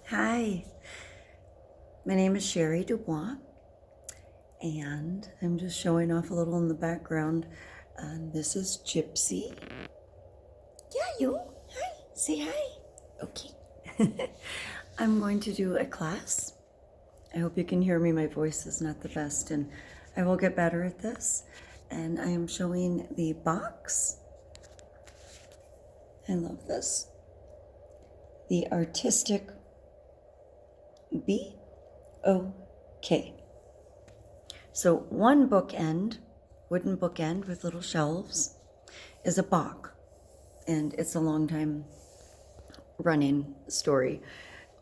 Hi, my name is Sherry Dubois, and I'm just showing off a little in the background. This is Gypsy. Yeah, you. Hi, say hi. Okay. I'm going to do a class. I hope you can hear me. My voice is not the best, and I will get better at this. And I am showing the box. I love this. The artistic B-O-K. So one bookend, wooden bookend with little shelves, is a box. And it's a long time running story.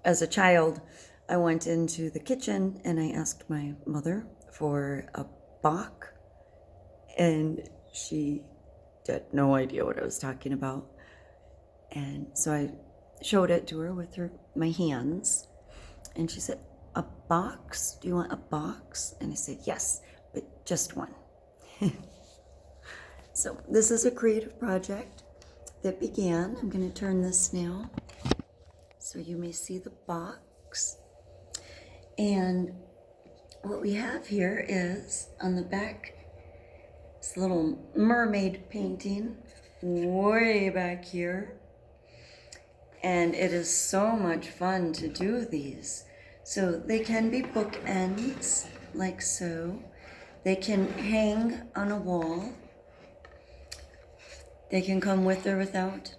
As a child, I went into the kitchen and I asked my mother for a box, and she had no idea what I was talking about. And so I showed it to her with my hands, and she said, "A box? Do you want a box?" And I said, "Yes, but just one." So this is a creative project that began. I'm going to turn this now so you may see the box. And what we have here is on the back, this little mermaid painting way back here. And it is so much fun to do these. So they can be bookends, like so. They can hang on a wall. They can come with or without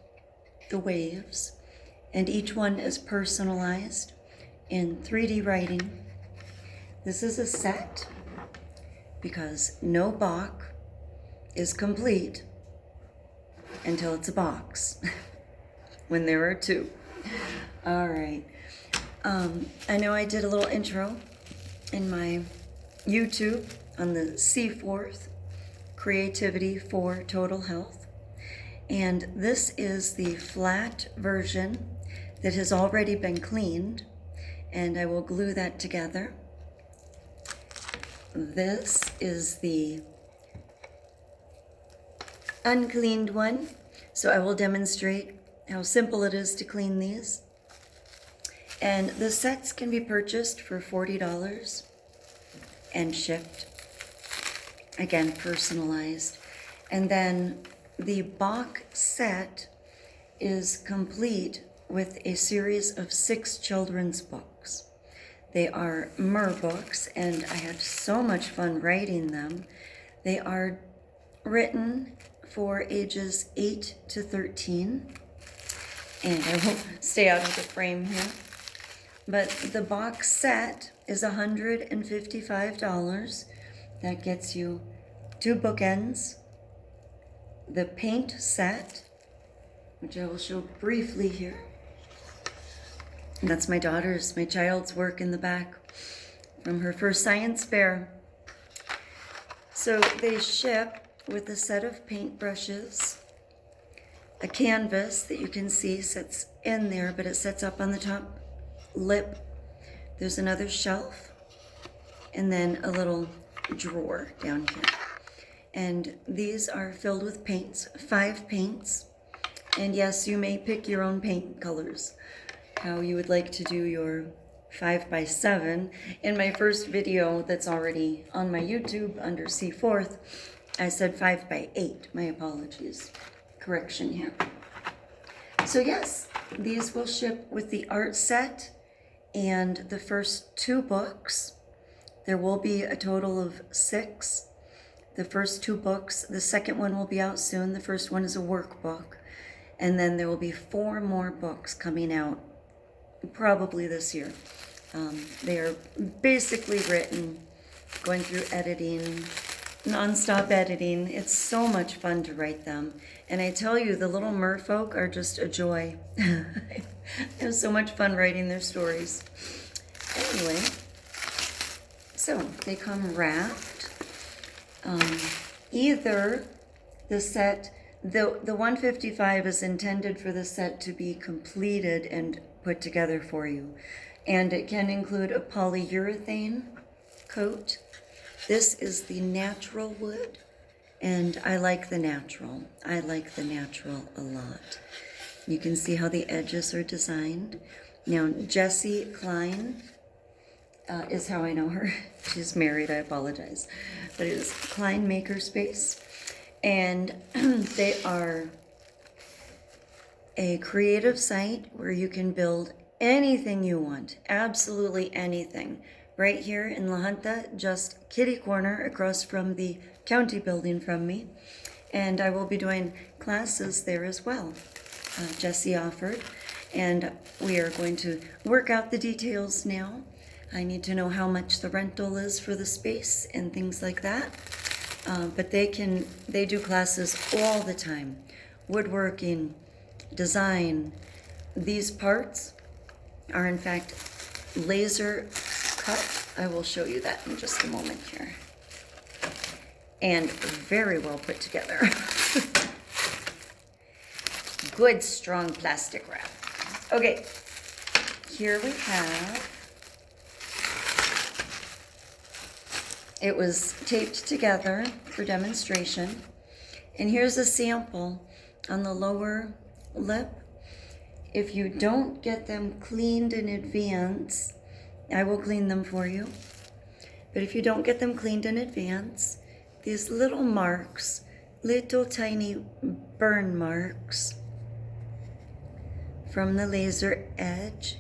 the waves. And each one is personalized in 3D writing. This is a set because no box is complete until it's a box, when there are two. All right. I know I did a little intro in my YouTube on the C4th, Creativity for Total Health. And this is the flat version that has already been cleaned, and I will glue that together. This is the uncleaned one, so I will demonstrate how simple it is to clean these. And the sets can be purchased for $40 and shipped. Again, personalized. And then the box set is complete with a series of 6 children's books. They are mer books, and I had so much fun writing them. They are written for ages 8 to 13. And I will stay out of the frame here. But the box set is $155. That gets you 2 bookends. The paint set, which I will show briefly here. And that's my child's work in the back from her first science fair. So they ship with a set of paintbrushes, a canvas that you can see sits in there, but it sets up on the top lip. There's another shelf, and then a little drawer down here. And these are filled with paints, 5 paints. And yes, you may pick your own paint colors, how you would like to do your 5x7. In my first video that's already on my YouTube under C4th, I said 5x8. My apologies. Correction here. So yes, these will ship with the art set and the first 2 books. There will be a total of 6. The first 2 books, the second one will be out soon. The first one is a workbook. And then there will be 4 more books coming out probably this year. They are basically written, going through editing, non-stop editing. It's so much fun to write them. And I tell you, the little merfolk are just a joy. I have so much fun writing their stories. Anyway, so they come wrapped. Either the set, the 155 is intended for the set to be completed and put together for you. And it can include a polyurethane coat. This is the natural wood, and I like the natural. I like the natural a lot. You can see how the edges are designed. Now, Jessie Klein is how I know her. She's married, I apologize. But it is Klein Makerspace. And they are a creative site where you can build anything you want, absolutely anything. Right here in La Junta, just kitty corner across from the county building from me. And I will be doing classes there as well. Jessie offered. And we are going to work out the details now. I need to know how much the rental is for the space and things like that. But they do classes all the time. Woodworking, design. These parts are in fact laser cut. I will show you that in just a moment here. And very well put together. Good, strong plastic wrap. Okay, here we have, it was taped together for demonstration. And here's a sample on the lower lip. If you don't get them cleaned in advance, I will clean them for you. But if you don't get them cleaned in advance, these little marks, little tiny burn marks from the laser edge,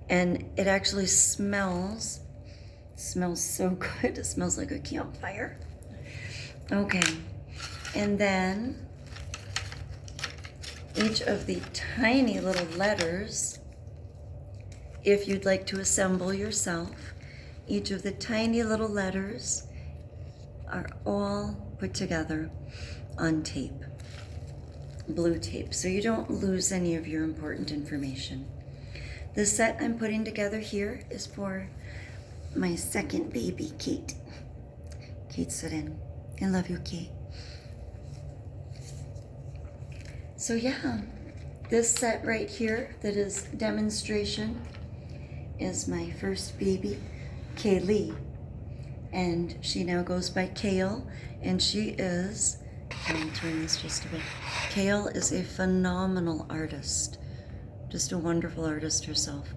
and it actually smells so good. It smells like a campfire. Okay, and then each of the tiny little letters, if you'd like to assemble yourself, each of the tiny little letters are all put together on tape. Blue tape, so you don't lose any of your important information. The set I'm putting together here is for my second baby, Kate. Kate sit in. I love you, Kate. So yeah, this set right here that is demonstration is my first baby, Kaylee. And she now goes by Kale, and she is, I'll turn this just a bit. Kale is a phenomenal artist, just a wonderful artist herself.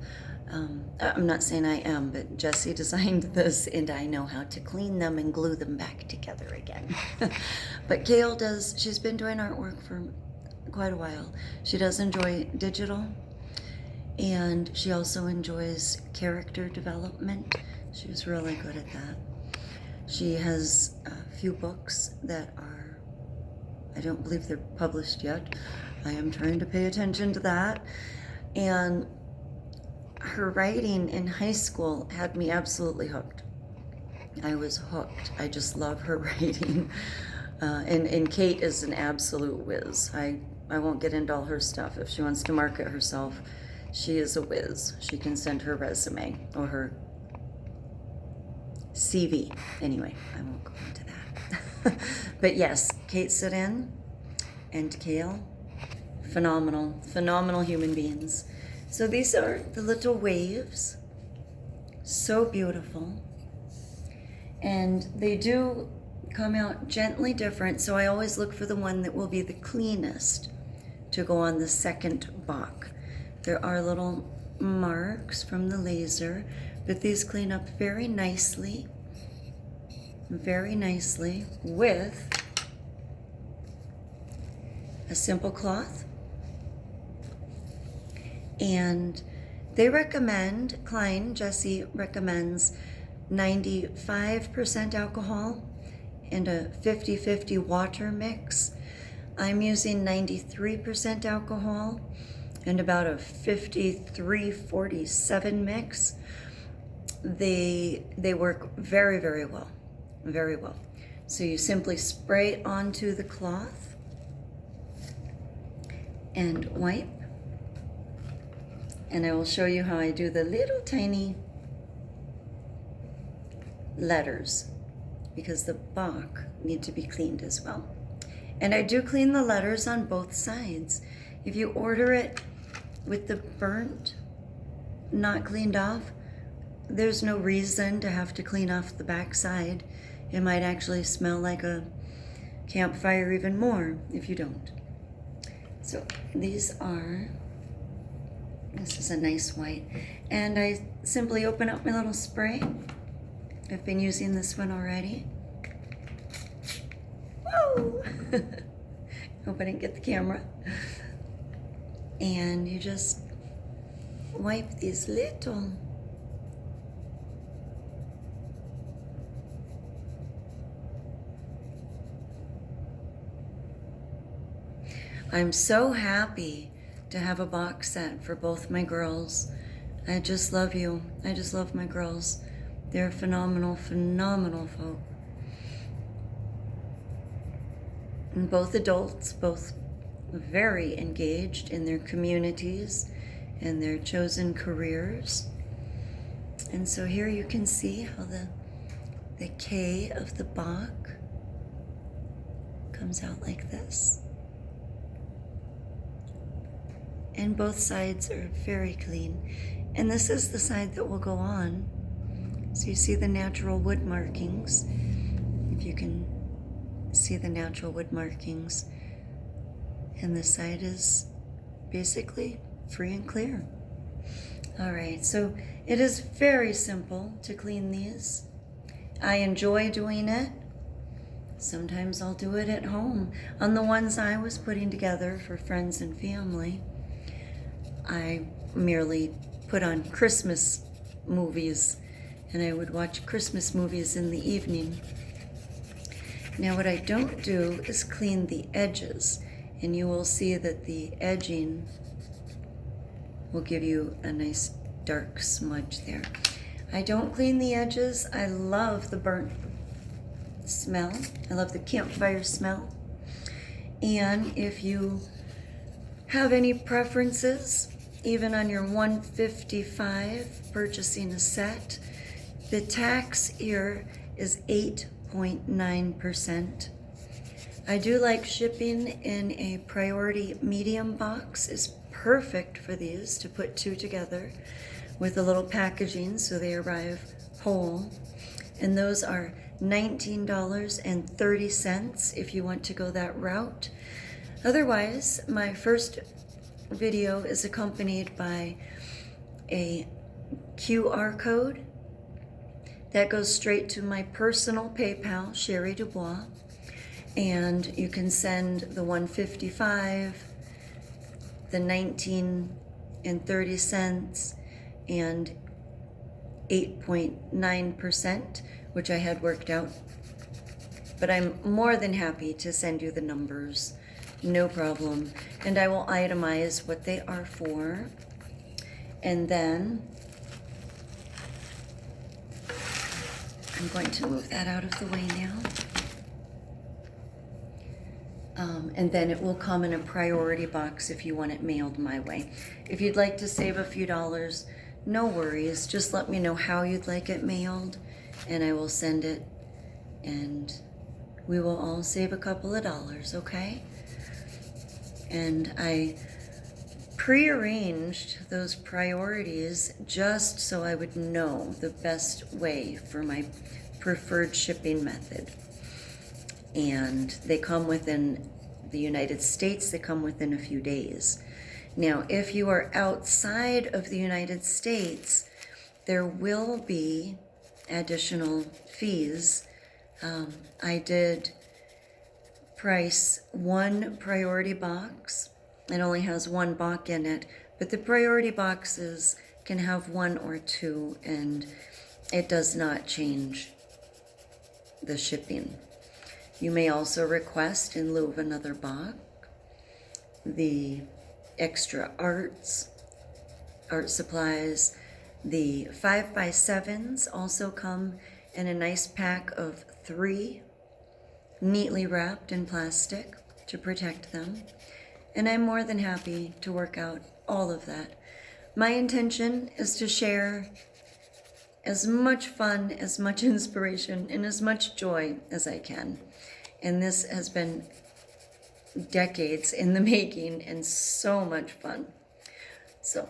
I'm not saying I am, but Jessie designed this, and I know how to clean them and glue them back together again. But Kale she's been doing artwork for quite a while. She does enjoy digital, and she also enjoys character development. She was really good at that. She has a few books that are, I don't believe they're published yet. I am trying to pay attention to that. And her writing in high school had me absolutely hooked. I was hooked. I just love her writing. And Kate is an absolute whiz. I won't get into all her stuff. If she wants to market herself, she is a whiz. She can send her resume or her CV. Anyway, I won't go into that. But yes, Kate Sit-In and Kale, phenomenal human beings. So these are the little waves, so beautiful. And they do come out gently different, so I always look for the one that will be the cleanest to go on the second box. There are little marks from the laser, but these clean up very nicely with a simple cloth. And they recommend, Jessie recommends 95% alcohol and a 50-50 water mix. I'm using 93% alcohol and about a 53-47 mix. They work very well, very well. So you simply spray onto the cloth and wipe. And I will show you how I do the little tiny letters, because the bark need to be cleaned as well. And I do clean the letters on both sides. If you order it with the burnt, not cleaned off, there's no reason to have to clean off the back side. It might actually smell like a campfire even more if you don't. So these are This is a nice white. And I simply open up my little spray. I've been using this one already. Whoa! Hope I didn't get the camera. And you just wipe these little I'm so happy to have a box set for both my girls. I just love you. I just love my girls. They're phenomenal, phenomenal folk. And both adults, both very engaged in their communities and their chosen careers. And so here you can see how the K of the Bach comes out like this. And both sides are very clean. And this is the side that will go on. So you see the natural wood markings. If you can see the natural wood markings. And this side is basically free and clear. All right, so it is very simple to clean these. I enjoy doing it. Sometimes I'll do it at home. On the ones I was putting together for friends and family, I merely put on Christmas movies, and I would watch Christmas movies in the evening. Now what I don't do is clean the edges, and you will see that the edging will give you a nice dark smudge there. I don't clean the edges. I love the burnt smell. I love the campfire smell. And if you have any preferences, even on your 155 purchasing a set, the tax here is 8.9%. I do like shipping in a priority medium box. Is perfect for these to put two together with a little packaging so they arrive whole. And those are $19.30 if you want to go that route. Otherwise, my first video is accompanied by a QR code that goes straight to my personal PayPal, Sherry Dubois, and you can send the 155, the 19.30 cents, and 8.9%, which I had worked out. But I'm more than happy to send you the numbers. No problem. And I will itemize what they are for. And then I'm going to move that out of the way now. And then it will come in a priority box if you want it mailed my way. If you'd like to save a few dollars, no worries. Just let me know how you'd like it mailed, and I will send it. And we will all save a couple of dollars, okay? And I prearranged those priorities just so I would know the best way for my preferred shipping method. And they come within the United States, they come within a few days. Now, if you are outside of the United States, there will be additional fees. I did price one priority box. It only has one box in it, but the priority boxes can have one or two, and it does not change the shipping. You may also request, in lieu of another box, the extra art supplies. The 5x7s also come in a nice pack of 3, neatly wrapped in plastic to protect them. And I'm more than happy to work out all of that. My intention is to share as much fun, as much inspiration, and as much joy as I can. And this has been decades in the making and so much fun. So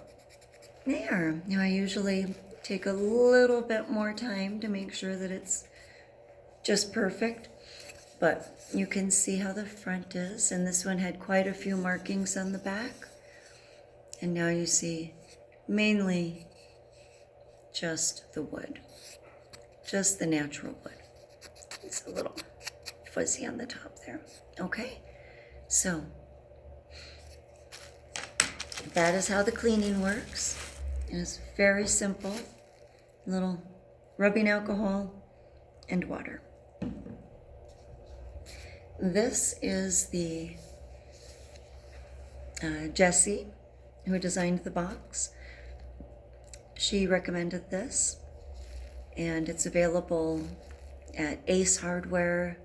there. Now I usually take a little bit more time to make sure that it's just perfect, but you can see how the front is, and this one had quite a few markings on the back, and now you see mainly just the wood, just the natural wood. It's a little fuzzy on the top there. Okay, so that is how the cleaning works. And it's very simple. Little rubbing alcohol and water. This is the Jessie who designed the box. She recommended this, and it's available at Ace Hardware,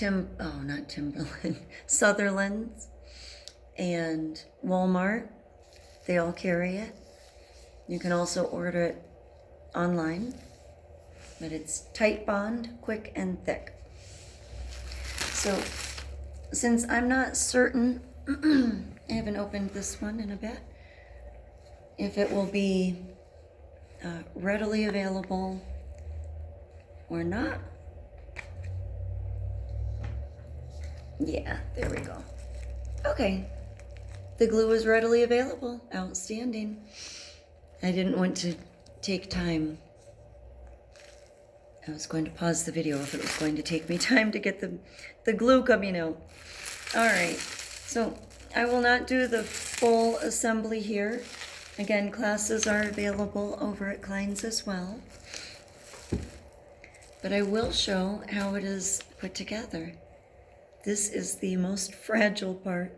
not Timberland, Sutherland's, and Walmart. They all carry it. You can also order it online, but it's tight bond, quick and thick. So since I'm not certain, I haven't opened this one in a bit, if it will be readily available or not. Yeah, there we go. Okay, the glue is readily available. Outstanding. I didn't want to take time. I was going to pause the video if it was going to take me time to get the glue coming out. All right, so I will not do the full assembly here. Again, classes are available over at Klein's as well. But I will show how it is put together. This is the most fragile part,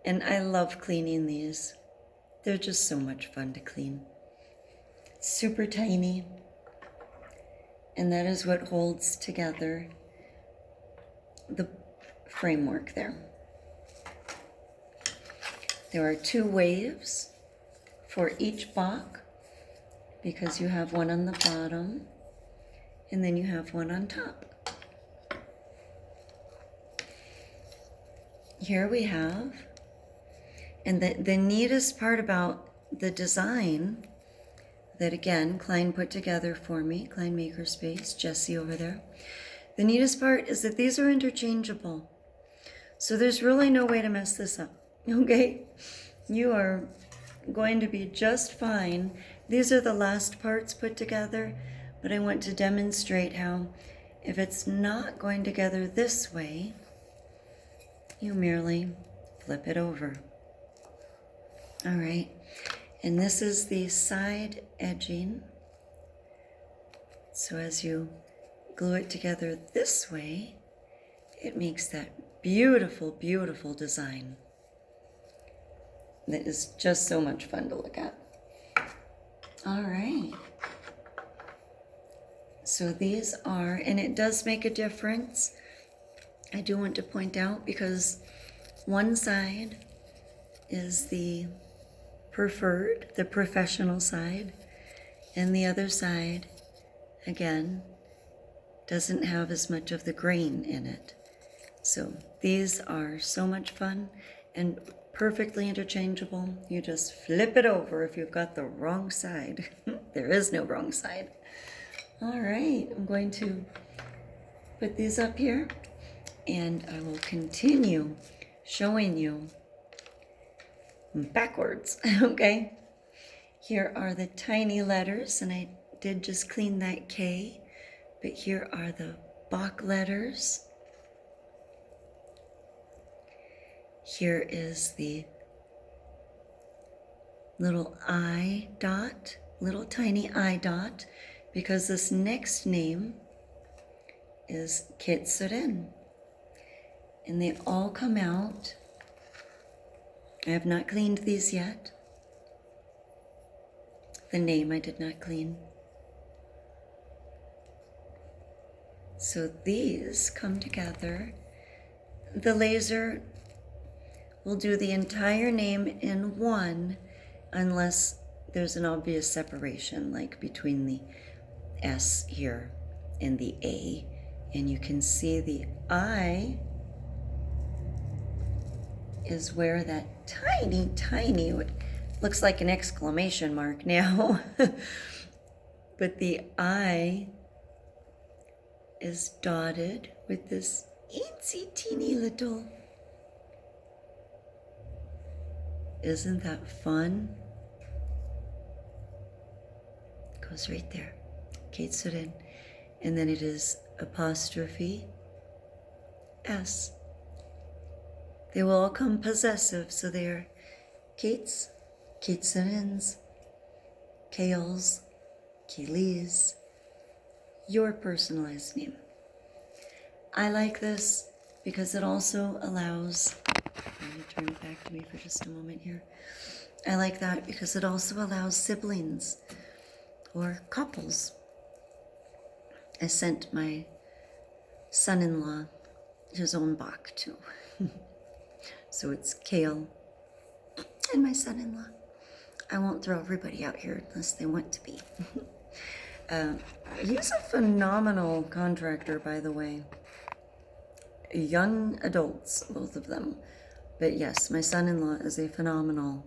and I love cleaning these. They're just so much fun to clean. Super tiny, and that is what holds together the framework there. There are 2 waves for each block, because you have one on the bottom and then you have one on top. Here we have, and the neatest part about the design that, again, Klein put together for me, Klein Makerspace, Jessie over there. The neatest part is that these are interchangeable. So there's really no way to mess this up, okay? You are going to be just fine. These are the last parts put together, but I want to demonstrate how if it's not going together this way, you merely flip it over. All right. And this is the side edging. So as you glue it together this way, it makes that beautiful, beautiful design that is just so much fun to look at. All right. So these are, and it does make a difference. I do want to point out, because one side is the preferred, the professional side, and the other side, again, doesn't have as much of the grain in it. So these are so much fun and perfectly interchangeable. You just flip it over if you've got the wrong side. There is no wrong side. All right, I'm going to put these up here, and I will continue showing you backwards, okay? Here are the tiny letters, and I did just clean that K, but here are the Bach letters. Here is the little I dot, little tiny I dot, because this next name is Kitsuren. And they all come out. I have not cleaned these yet. The name I did not clean. So these come together. The laser will do the entire name in one, unless there's an obvious separation, like between the S here and the A. And you can see the I is where that tiny, tiny, looks like an exclamation mark now, but the I is dotted with this itsy teeny little. Isn't that fun? goes right there. Katesuren. And then it is apostrophe S. They will all come possessive, so they are Kate's, Katesuren's, Kale's, Kaylee's, your personalized name. I like this because it also allows, let me turn it back to me for just a moment here. I like that because it also allows siblings or couples. I sent my son-in-law his own book too. So it's Kale and my son-in-law. I won't throw everybody out here unless they want to be. He's a phenomenal contractor, by the way. Young adults, both of them. But yes, my son-in-law is a phenomenal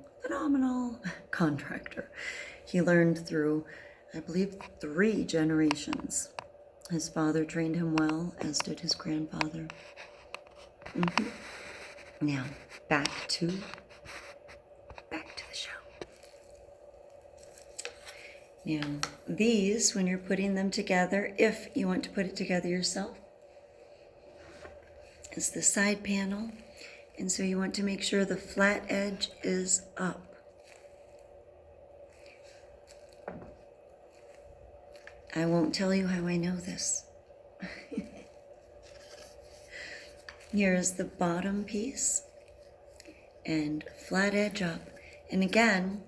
contractor. He learned through, I believe, 3 generations. His father trained him well, as did his grandfather. Now, back to the show. Now, these, when you're putting them together, if you want to put it together yourself, is the side panel. And so you want to make sure the flat edge is up. I won't tell you how I know this. Here is the bottom piece and flat edge up. And again,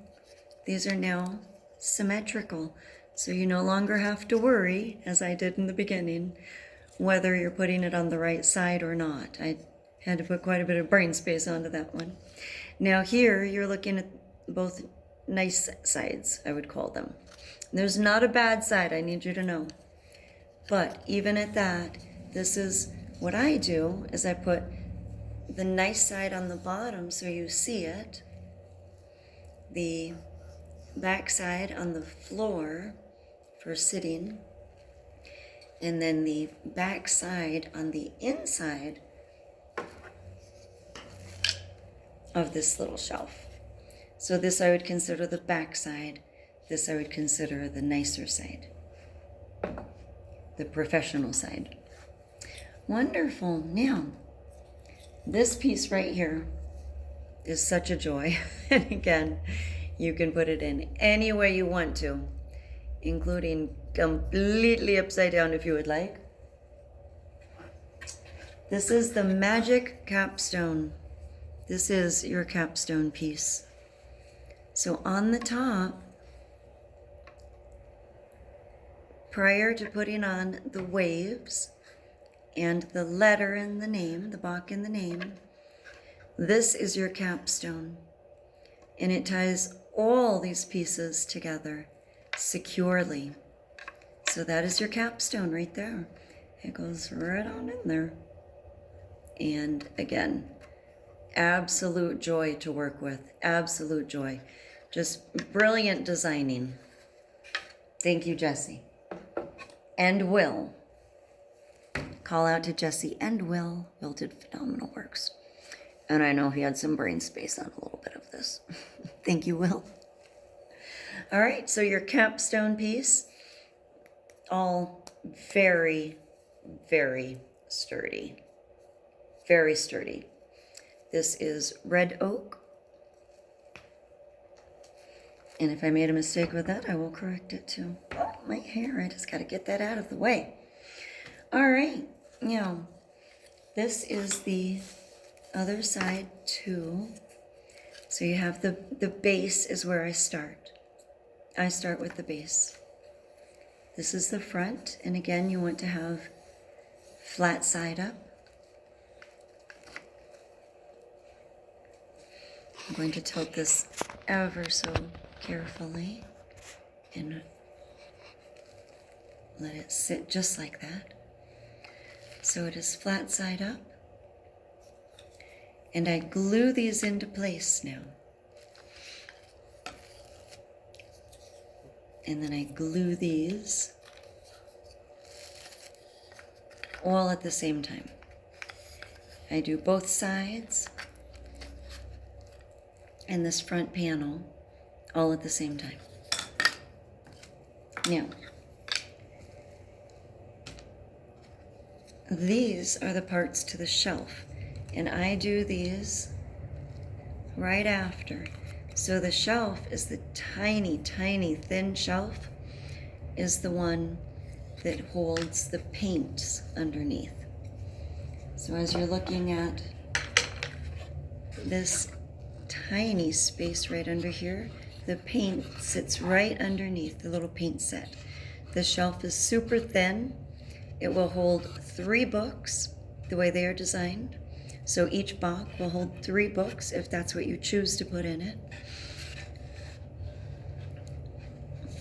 these are now symmetrical. So you no longer have to worry, as I did in the beginning, whether you're putting it on the right side or not. I had to put quite a bit of brain space onto that one. Now here, you're looking at both nice sides, I would call them. There's not a bad side, I need you to know. But even at that, this is what I do, is I put the nice side on the bottom so you see it, the back side on the floor for sitting, and then the back side on the inside of this little shelf. So this I would consider the back side. This I would consider the nicer side, the professional side. Wonderful. Now, this piece right here is such a joy. And again, you can put it in any way you want to, including completely upside down if you would like. This is the magic capstone. This is your capstone piece. So on the top, prior to putting on the waves and the letter in the name, the Bach in the name, this is your capstone. And it ties all these pieces together securely. So that is your capstone right there. It goes right on in there. And again, absolute joy to work with. Absolute joy. Just brilliant designing. Thank you, Jesse. And Will. Call out to Jesse and Will. Will did phenomenal works. And I know he had some brain space on a little bit of this. Thank you, Will. All right, so your capstone piece, all very, very sturdy. Very sturdy. This is red oak. And if I made a mistake with that, I will correct it too. Oh, my hair, I just got to get that out of the way. All right, now, this is the other side too. So you have the base is where I start. I start with the base. This is the front, and again, you want to have flat side up. I'm going to tilt this ever so carefully and let it sit just like that. So it is flat side up. And I glue these into place now. And then I glue these all at the same time. I do both sides and this front panel all at the same time. Now, these are the parts to the shelf, and I do these right after. So the shelf is the tiny, tiny, thin shelf is the one that holds the paints underneath. So as you're looking at this tiny space right under here, the paint sits right underneath the little paint set. The shelf is super thin. It will hold 3 books the way they are designed. So each box will hold 3 books if that's what you choose to put in it.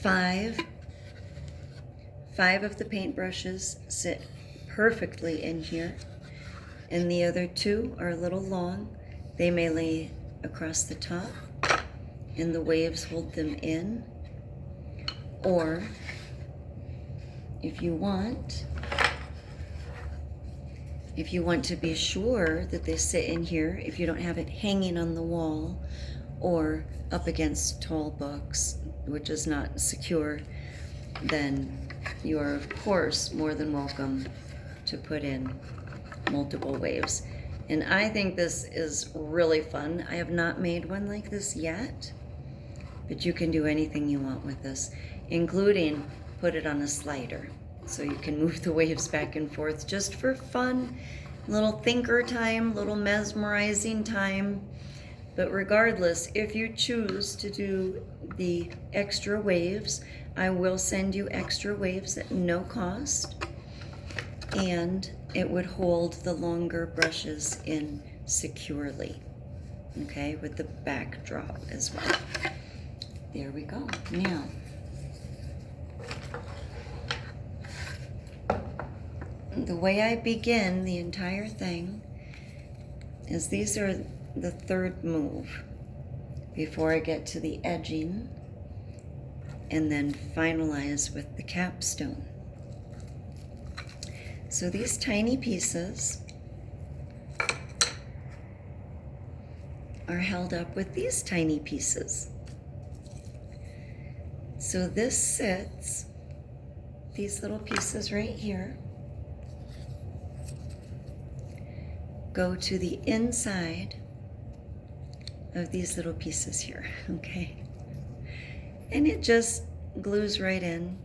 5 of the paintbrushes sit perfectly in here, and the other 2 are a little long. They may lay across the top and the waves hold them in, or if you want to be sure that they sit in here, if you don't have it hanging on the wall or up against tall books, which is not secure, then you are of course more than welcome to put in multiple waves. And I think this is really fun. I have not made one like this yet, but you can do anything you want with this, including put it on a slider so you can move the waves back and forth just for fun, little thinker time, little mesmerizing time. But regardless, if you choose to do the extra waves, I will send you extra waves at no cost, and it would hold the longer brushes in securely, okay, with the backdrop as well. There we go. Now, the way I begin the entire thing is these are the 3rd move before I get to the edging and then finalize with the capstone. So these tiny pieces are held up with these tiny pieces. So this sits, these little pieces right here go to the inside of these little pieces here, okay? And it just glues right in.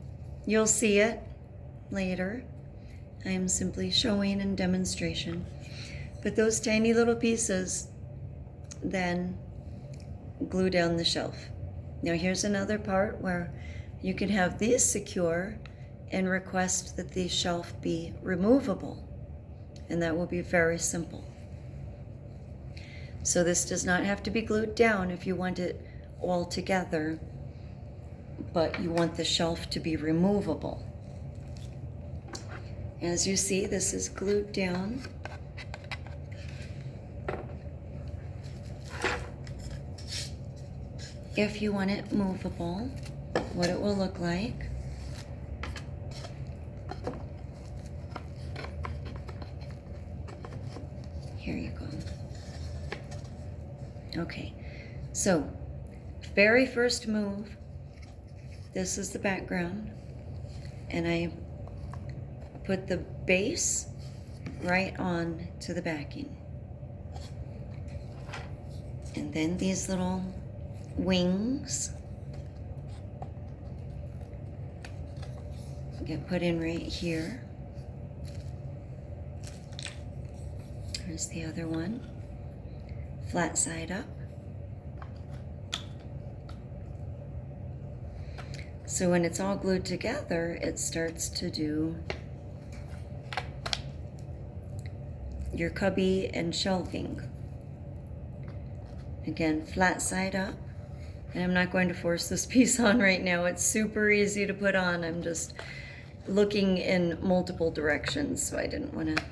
You'll see it later. I am simply showing in demonstration. But those tiny little pieces then glue down the shelf. Now here's another part where you can have these secure and request that the shelf be removable. And that will be very simple. So this does not have to be glued down if you want it all together, but you want the shelf to be removable. As you see, this is glued down. If you want it movable, what it will look like. Here you go. Okay, so very first move, this is the background, and I put the base right on to the backing. And then these little wings get put in right here. There's the other one, flat side up. So when it's all glued together, it starts to do your cubby and shelving. Again, flat side up. And I'm not going to force this piece on right now. It's super easy to put on. I'm just looking in multiple directions, so I didn't want to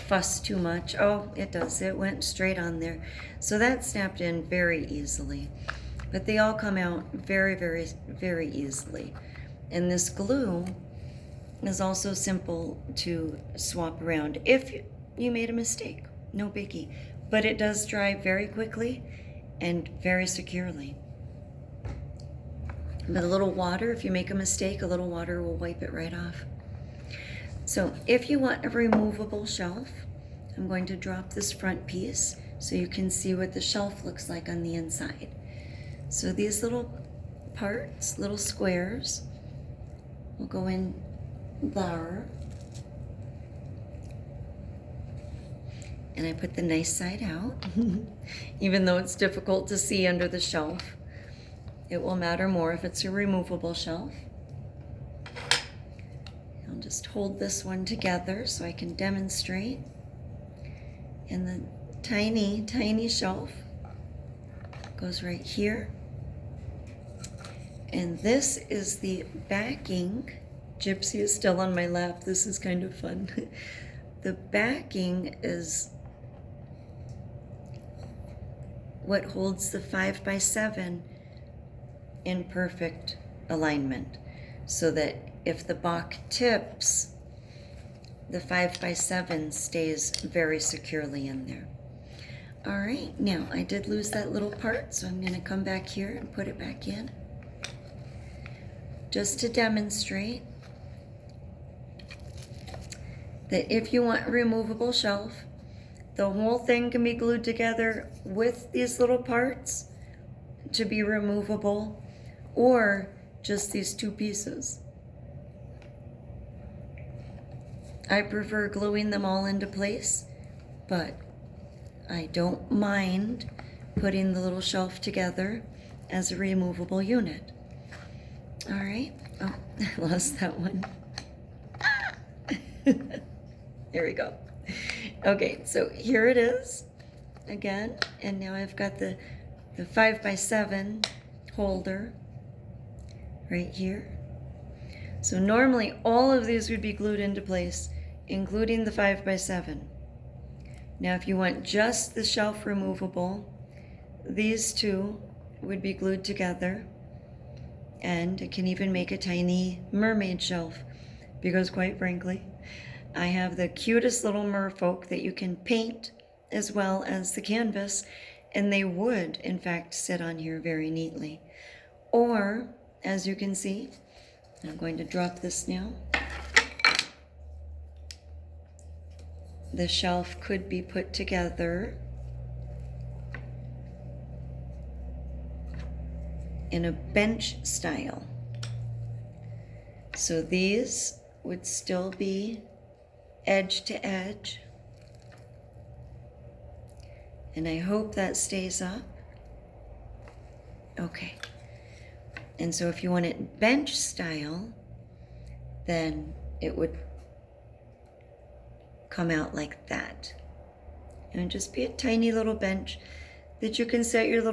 fuss too much. Oh, it does. It went straight on there. So that snapped in very easily. But they all come out very, very, very easily. And this glue is also simple to swap around if you made a mistake. No biggie. But it does dry very quickly and very securely. But a little water, if you make a mistake, a little water will wipe it right off. So if you want a removable shelf, I'm going to drop this front piece so you can see what the shelf looks like on the inside. So these little parts, little squares, will go in there. And I put the nice side out, even though it's difficult to see under the shelf. It will matter more if it's a removable shelf. I'll just hold this one together so I can demonstrate. And the tiny, tiny shelf goes right here. And this is the backing. Gypsy is still on my lap. This is kind of fun. The backing is what holds the 5x7 in perfect alignment, so that if the box tips, the 5x7 stays very securely in there. All right, now I did lose that little part, so I'm going to come back here and put it back in. Just to demonstrate that if you want a removable shelf, the whole thing can be glued together with these little parts to be removable, or just these two pieces. I prefer gluing them all into place, but I don't mind putting the little shelf together as a removable unit. All right. Oh, I lost that one. There we go. Okay, so here it is again, and now I've got the 5x7 holder right here. So normally all of these would be glued into place, including the 5x7. Now if you want just the shelf removable, these two would be glued together, and it can even make a tiny mermaid shelf, because quite frankly, I have the cutest little merfolk that you can paint as well as the canvas, and they would in fact sit on here very neatly. Or, as you can see, I'm going to drop this now. The shelf could be put together in a bench style. So these would still be edge to edge. And I hope that stays up. Okay. And so if you want it bench style, then it would come out like that. And it'd just be a tiny little bench that you can set your little